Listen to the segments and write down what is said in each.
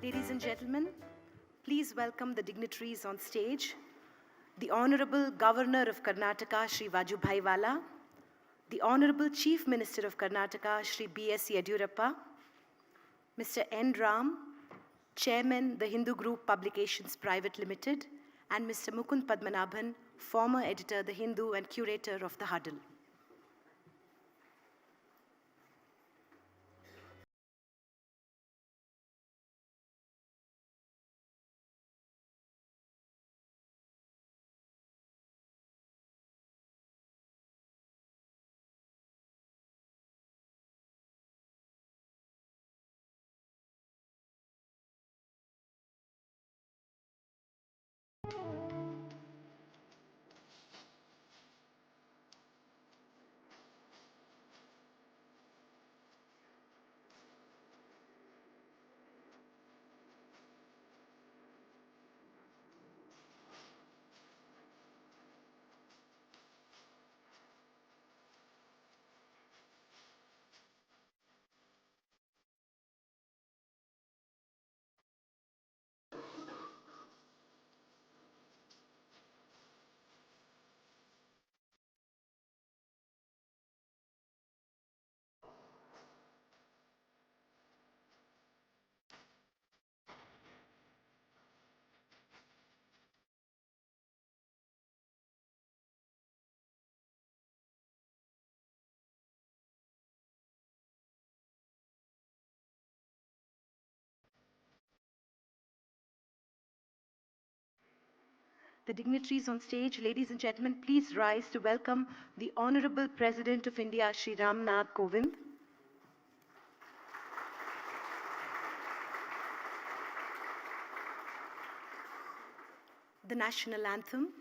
Ladies and gentlemen, please welcome the dignitaries on stage. The Honorable Governor of Karnataka, Shri Vajubhai Vala, the Honorable Chief Minister of Karnataka, Shri B.S. Yediyurappa, Mr. N. Ram, Chairman, the Hindu Group Publications Private Limited, and Mr. Mukund Padmanabhan, former editor, the Hindu and curator of the Huddle. The dignitaries on stage, ladies and gentlemen, please rise to welcome the Honorable President of India, Shri Ram Nath Kovind. The National Anthem.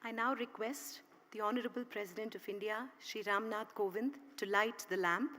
I now request the Honorable President of India, Shri Ram Nath Kovind, to light the lamp.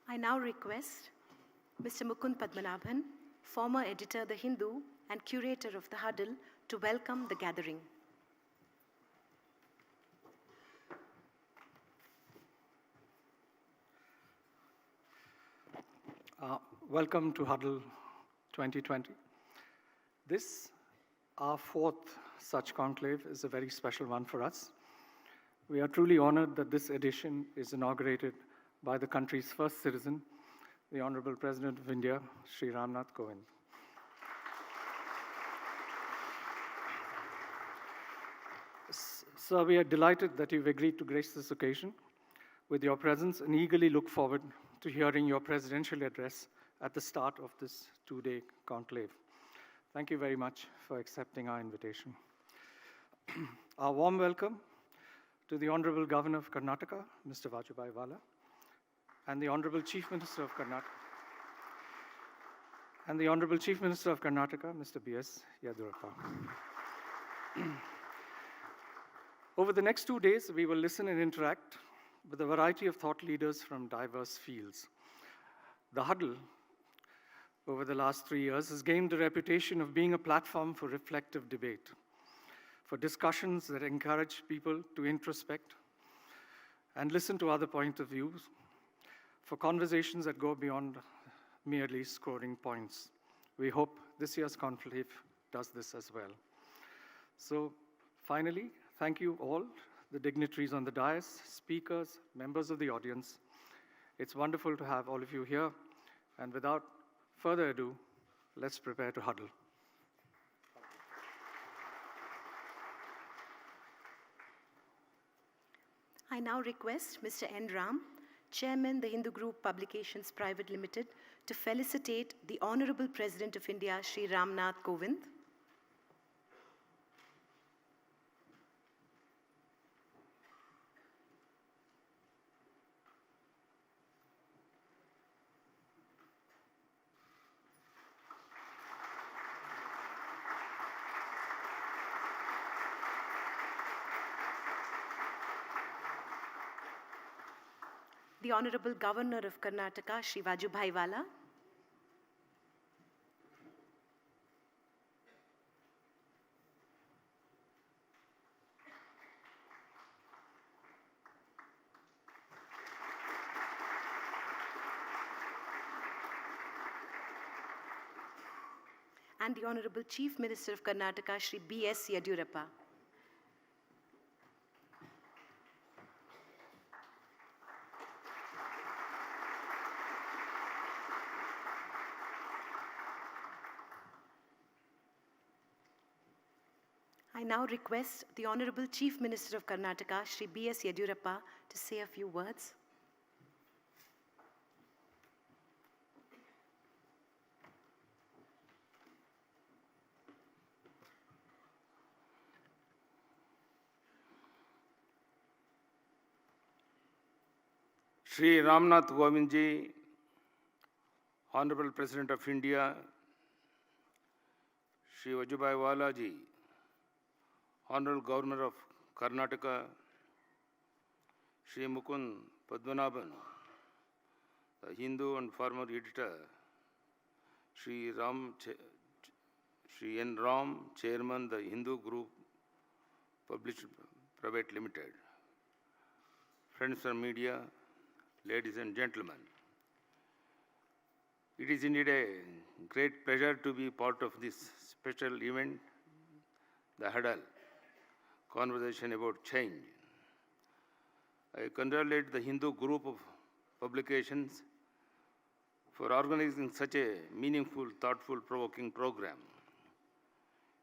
I now request Mr. Mukund Padmanabhan, former editor, The Hindu, and curator of the Huddle, to welcome the gathering. Welcome to Huddle 2020. This, our fourth such conclave, is a very special one for us. We are truly honored that this edition is inaugurated by the country's first citizen, the Honorable President of India, Shri Ram Nath Kovind. Sir, we are delighted that you've agreed to grace this occasion with your presence and eagerly look forward to hearing your presidential address at the start of this two-day conclave. Thank you very much for accepting our invitation. Our warm welcome to the Honorable Governor of Karnataka, Mr. Vajubhai Vala, and the Honorable Chief Minister of Karnataka, Mr. B.S. Yediyurappa. Over the next 2 days, we will listen and interact with a variety of thought leaders from diverse fields. The Huddle, over the last 3 years, has gained a reputation of being a platform for reflective debate, for discussions that encourage people to introspect and listen to other points of view, for conversations that go beyond merely scoring points. We hope this year's conclave does this as well. So, finally, thank you all, the dignitaries on the dais, speakers, members of the audience. It's wonderful to have all of you here. And without further ado, let's prepare to huddle. I now request Mr. N. Ram, Chairman, the Hindu Group Publications Private Limited, to felicitate the Honorable President of India, Shri Ram Nath Kovind. The Honorable Governor of Karnataka, Shri Vajubhai Vala. And the Honorable Chief Minister of Karnataka, Shri B.S. Yediyurappa. I now request the Honorable Chief Minister of Karnataka, Shri B.S. Yediyurappa, to say a few words. Shri Ram Nath Kovind ji, Honorable President of India, Shri Vajubhai Vala ji, Honorable Governor of Karnataka, Shri Mukund Padmanabhan, the Hindu and former editor, Shri N. Ram, Chairman, the Hindu Group Published Private Limited, friends from media, ladies and gentlemen. It is indeed a great pleasure to be part of this special event, the Huddle, Conversation about Change. I congratulate the Hindu Group of Publications for organizing such a meaningful, thoughtful, provoking program.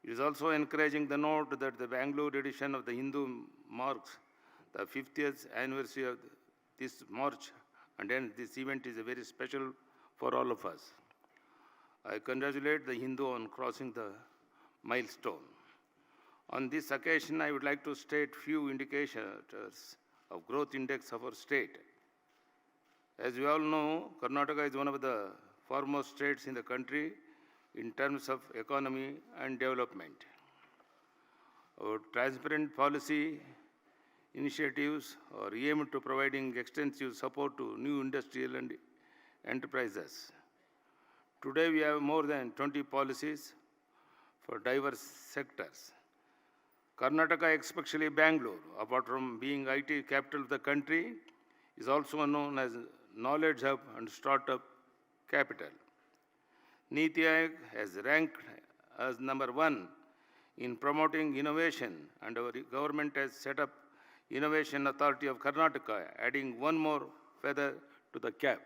It is also encouraging the note that the Bangalore edition of the Hindu marks the 50th anniversary of this March, and hence this event is very special for all of us. I congratulate the Hindu on crossing the milestone. On this occasion, I would like to state few indicators of growth index of our state. As we all know, Karnataka is one of the foremost states in the country in terms of economy and development. Our transparent policy initiatives are aimed to providing extensive support to new industrial and enterprises. Today, we have more than 20 policies for diverse sectors. Karnataka, especially Bangalore, apart from being IT capital of the country, is also known as knowledge hub and startup capital. Niti Aayog has ranked as #1 in promoting innovation, and our government has set up Innovation Authority of Karnataka, adding one more feather to the cap.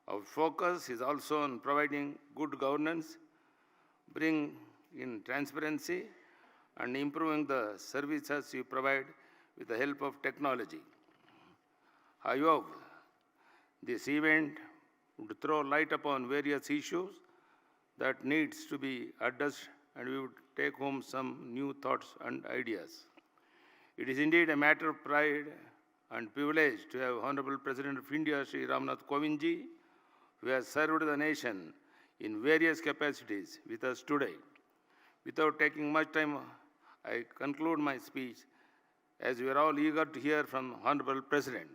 Our focus is also on providing good governance, bring in transparency, and improving the services we provide with the help of technology. I hope this event would throw light upon various issues that needs to be addressed, and we would take home some new thoughts and ideas. It is indeed a matter of pride and privilege to have Honorable President of India, Shri Ram Nath Kovind ji, who has served the nation in various capacities with us today. Without taking much time, I conclude my speech as we are all eager to hear from Honorable President.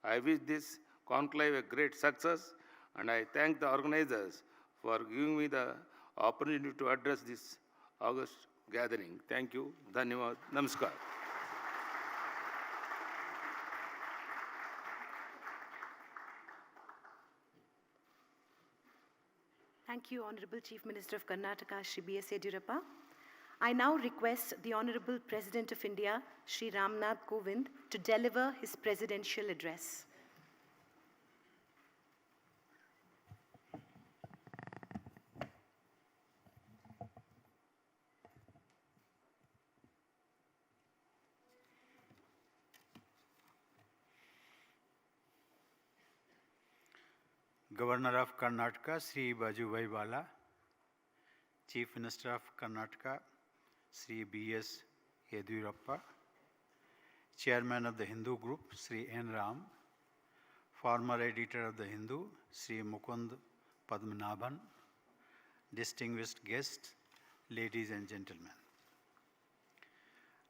I wish this conclave a great success, and I thank the organizers for giving me the opportunity to address this August gathering. Thank you. Dhanyavad. Namaskar. Thank you, Honorable Chief Minister of Karnataka, Shri B.S. Yediyurappa. I now request the Honorable President of India, Shri Ram Nath Kovind, to deliver his presidential address. Governor of Karnataka, Sri Vajubhai, Chief Minister of Karnataka, Sri B.S. Yediyurappa, Chairman of the Hindu Group, Sri N. Ram, former editor of the Hindu, Sri Mukund Padmanabhan, distinguished guests, ladies and gentlemen.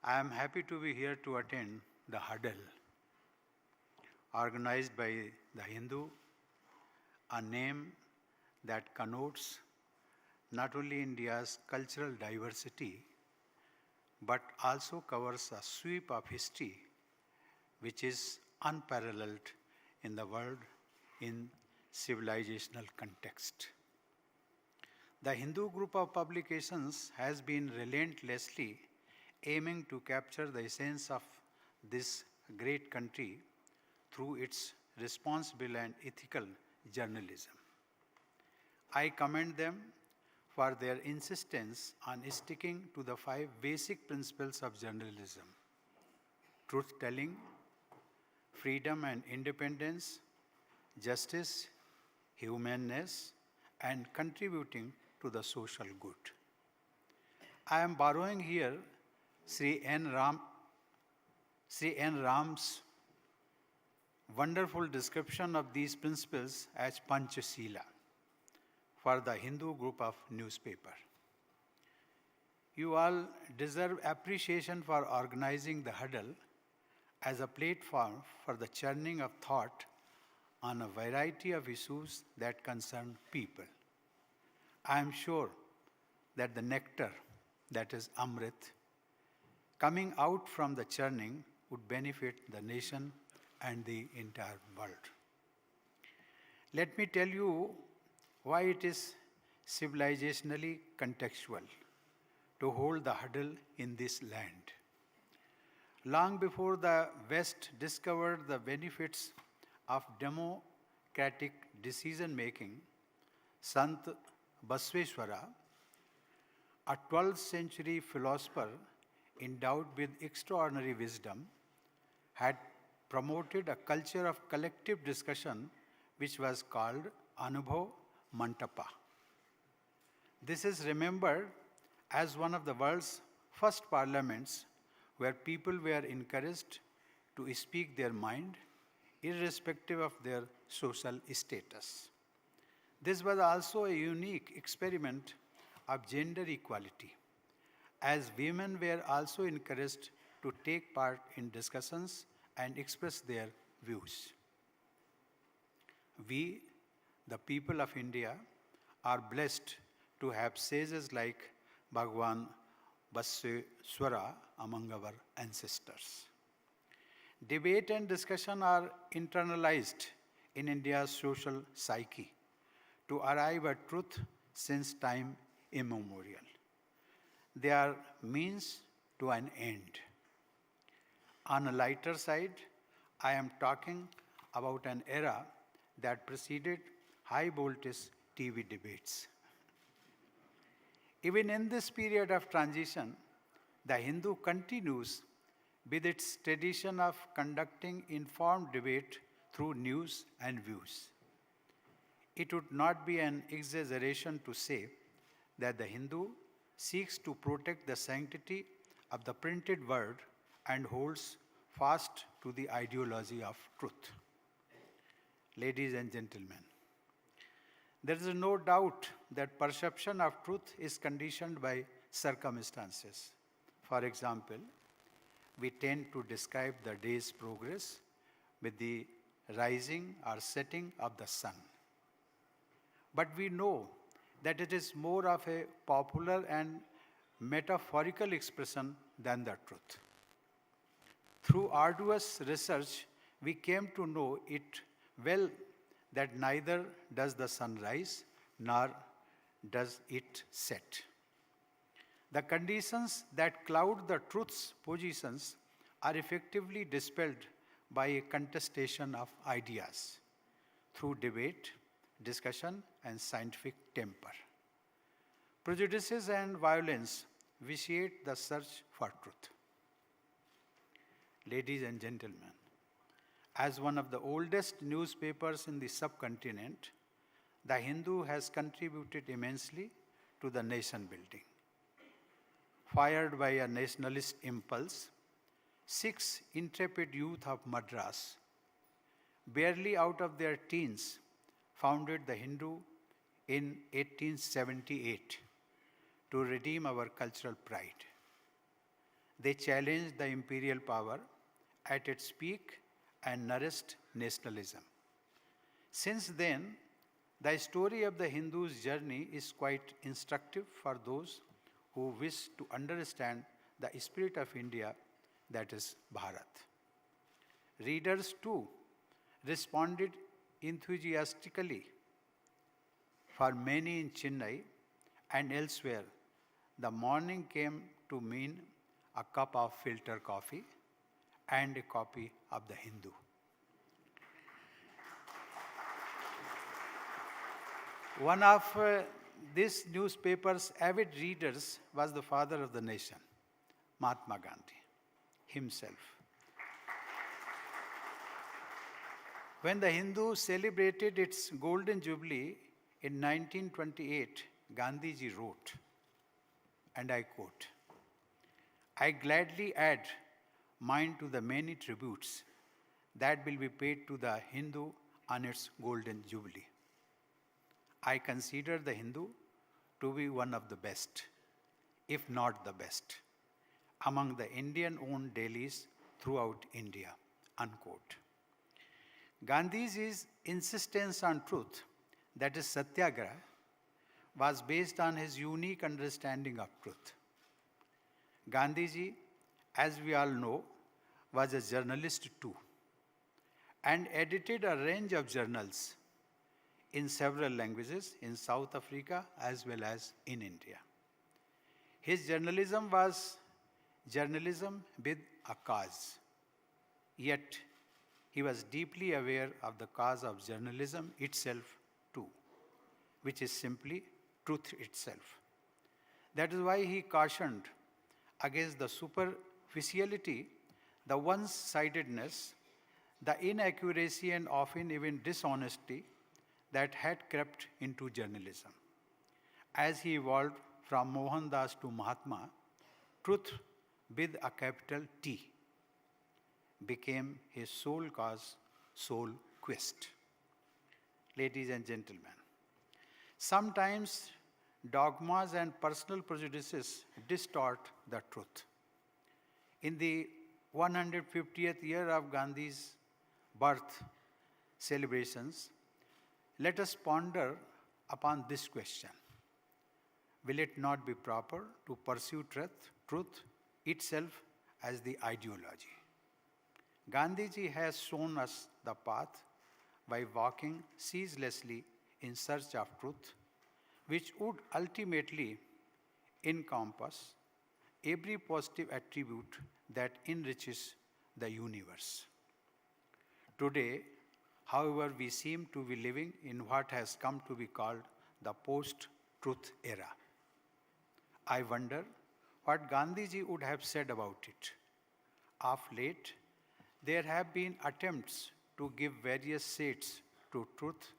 I am happy to be here to attend the Huddle, organized by the Hindu, a name that connotes not only India's cultural diversity, but also covers a sweep of history which is unparalleled in the world in civilizational context. The Hindu group of publications has been relentlessly aiming to capture the essence of this great country through its responsible and ethical journalism. I commend them for their insistence on sticking to the 5 basic principles of journalism: truth-telling, freedom and independence, justice, humanness, and contributing to the social good. I am borrowing here Sri N. Ram's wonderful description of these principles as Panchasila for the Hindu group of newspaper. You all deserve appreciation for organizing the Huddle as a platform for the churning of thought on a variety of issues that concern people. I am sure that the nectar, that is Amrit, coming out from the churning would benefit the nation and the entire world. Let me tell you why it is civilizationally contextual to hold the Huddle in this land. Long before the West discovered the benefits of democratic decision-making, Sant Basveshwara, a 12th century philosopher endowed with extraordinary wisdom, had promoted a culture of collective discussion which was called Anubhav Mantapa. This is remembered as one of the world's first parliaments where people were encouraged to speak their mind irrespective of their social status. This was also a unique experiment of gender equality, as women were also encouraged to take part in discussions and express their views. We, the people of India, are blessed to have sages like Bhagwan Basveshwara among our ancestors. Debate and discussion are internalized in India's social psyche to arrive at truth since time immemorial. They are means to an end. On a lighter side, I am talking about an era that preceded high voltage TV debates. Even in this period of transition, the Hindu continues with its tradition of conducting informed debate through news and views. It would not be an exaggeration to say that the Hindu seeks to protect the sanctity of the printed word and holds fast to the ideology of truth. Ladies and gentlemen, there is no doubt that perception of truth is conditioned by circumstances. For example, we tend to describe the day's progress with the rising or setting of the sun. But we know that it is more of a popular and metaphorical expression than the truth. Through arduous research, we came to know it well that neither does the sun rise nor does it set. The conditions that cloud the truth's positions are effectively dispelled by a contestation of ideas through debate, discussion, and scientific temper. Prejudices and violence vitiate the search for truth. Ladies and gentlemen, as one of the oldest newspapers in the subcontinent, the Hindu has contributed immensely to the nation building. Fired by a nationalist impulse, 6 intrepid youth of Madras, barely out of their teens, founded the Hindu in 1878 to redeem our cultural pride. They challenged the imperial power at its peak and nourished nationalism. Since then, the story of the Hindu's journey is quite instructive for those who wish to understand the spirit of India, that is Bharat. Readers too responded enthusiastically. For many in Chennai and elsewhere, the morning came to mean a cup of filter coffee and a copy of the Hindu. One of this newspaper's avid readers was the father of the nation, Mahatma Gandhi himself. When the Hindu celebrated its golden jubilee in 1928, Gandhiji wrote, and I quote, "I gladly add mine to the many tributes that will be paid to the Hindu on its golden jubilee. I consider the Hindu to be one of the best, if not the best, among the Indian-owned dailies throughout India," unquote. Gandhiji's insistence on truth, that is satyagraha, was based on his unique understanding of truth. Gandhiji, as we all know, was a journalist too, and edited a range of journals in several languages in South Africa as well as in India. His journalism was journalism with a cause, yet he was deeply aware of the cause of journalism itself too, which is simply truth itself. That is why he cautioned against the superficiality, the one-sidedness, the inaccuracy, and often even dishonesty that had crept into journalism. As he evolved from Mohandas to Mahatma, truth with a capital T became his sole cause, sole quest. Ladies and gentlemen, sometimes dogmas and personal prejudices distort the truth. In the 150th year of Gandhi's birth celebrations, let us ponder upon this question. Will it not be proper to pursue truth itself as the ideology? Gandhiji has shown us the path by walking ceaselessly in search of truth, which would ultimately encompass every positive attribute that enriches the universe. Today, however, we seem to be living in what has come to be called the post-truth era. I wonder what Gandhiji would have said about it. Of late, there have been attempts to give various shades to truth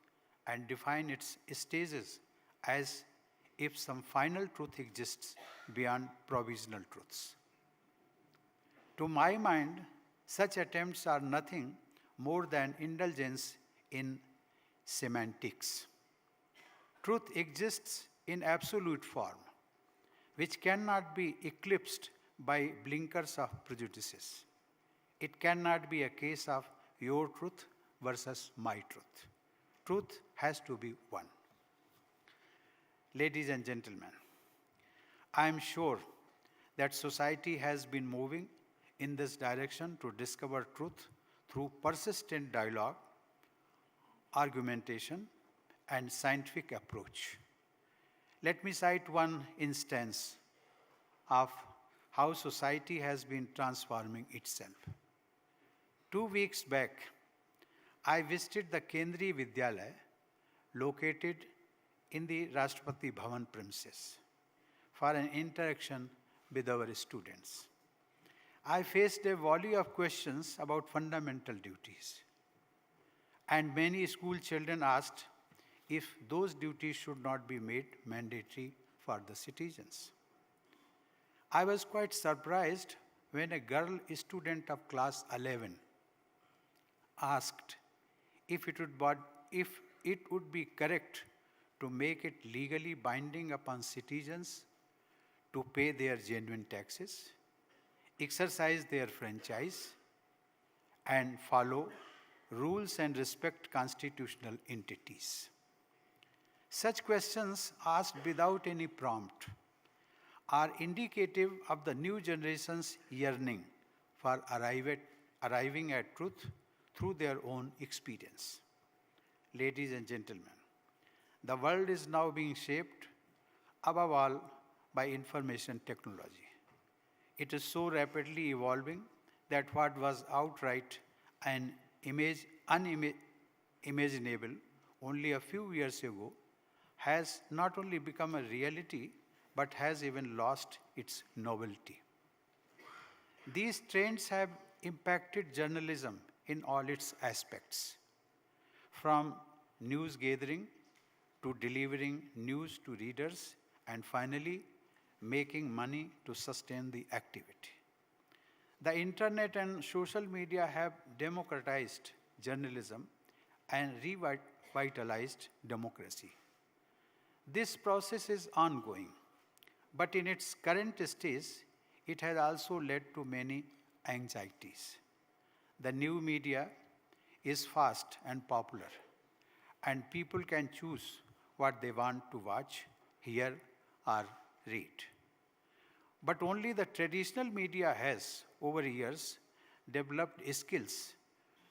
and define its stages as if some final truth exists beyond provisional truths. To my mind, such attempts are nothing more than indulgence in semantics. Truth exists in absolute form, which cannot be eclipsed by blinkers of prejudices. It cannot be a case of your truth versus my truth. Truth has to be one. Ladies and gentlemen, I am sure that society has been moving in this direction to discover truth through persistent dialogue, argumentation, and scientific approach. Let me cite one instance of how society has been transforming itself. 2 weeks back, I visited the Kendriya Vidyalaya located in the Rashtrapati Bhavan premises for an interaction with our students. I faced a volley of questions about fundamental duties, and many school children asked if those duties should not be made mandatory for the citizens. I was quite surprised when a girl student of class 11 asked if it would be correct to make it legally binding upon citizens to pay their genuine taxes, exercise their franchise, and follow rules and respect constitutional entities. Such questions asked without any prompt are indicative of the new generation's yearning for arriving at truth through their own experience. Ladies and gentlemen, the world is now being shaped above all by information technology. It is so rapidly evolving that what was outright an unimaginable only a few years ago has not only become a reality but has even lost its novelty. These trends have impacted journalism in all its aspects, from news gathering to delivering news to readers, and finally, making money to sustain the activity. The internet and social media have democratized journalism and revitalized democracy. This process is ongoing, but in its current stage, it has also led to many anxieties. The new media is fast and popular, and people can choose what they want to watch, hear, or read. But only the traditional media has, over years, developed skills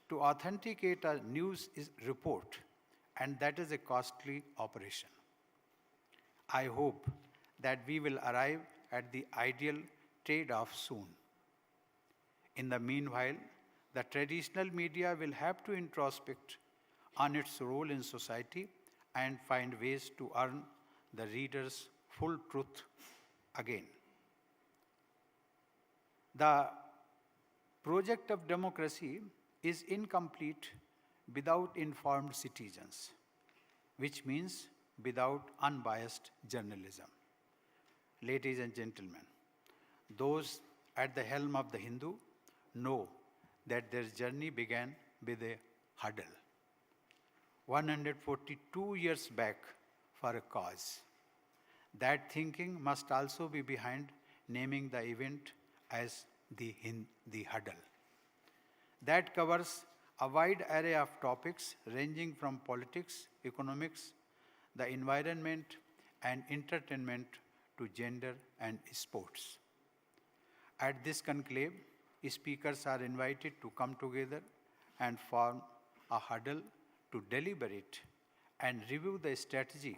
to authenticate a news report, and that is a costly operation. I hope that we will arrive at the ideal trade-off soon. In the meanwhile, the traditional media will have to introspect on its role in society and find ways to earn the reader's full truth again. The project of democracy is incomplete without informed citizens, which means without unbiased journalism. Ladies and gentlemen, those at the helm of the Hindu know that their journey began with a huddle. 142 years back for a cause. That thinking must also be behind naming the event as the Huddle. That covers a wide array of topics ranging from politics, economics, the environment, and entertainment to gender and sports. At this conclave, speakers are invited to come together and form a huddle to deliberate and review the strategy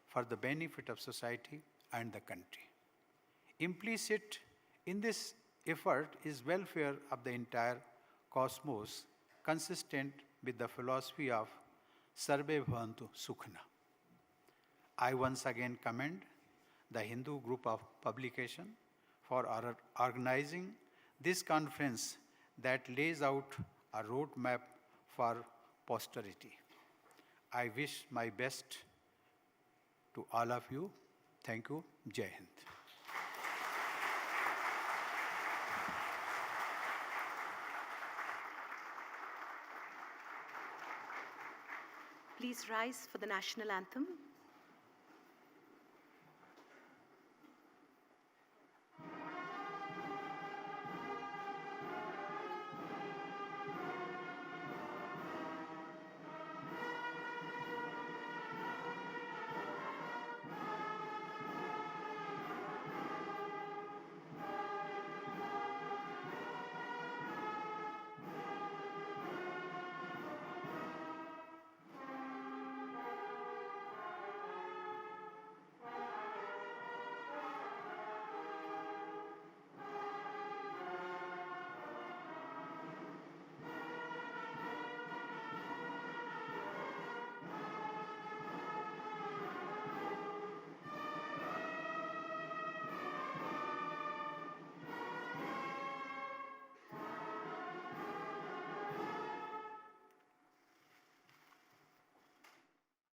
for the benefit of society and the country. Implicit in this effort is welfare of the entire cosmos, consistent with the philosophy of Sarve Bhavantu Sukhna. I once again commend the Hindu group of publication for organizing this conference that lays out a roadmap for posterity. I wish my best to all of you. Thank you. Jai Hind. Please rise for the national anthem.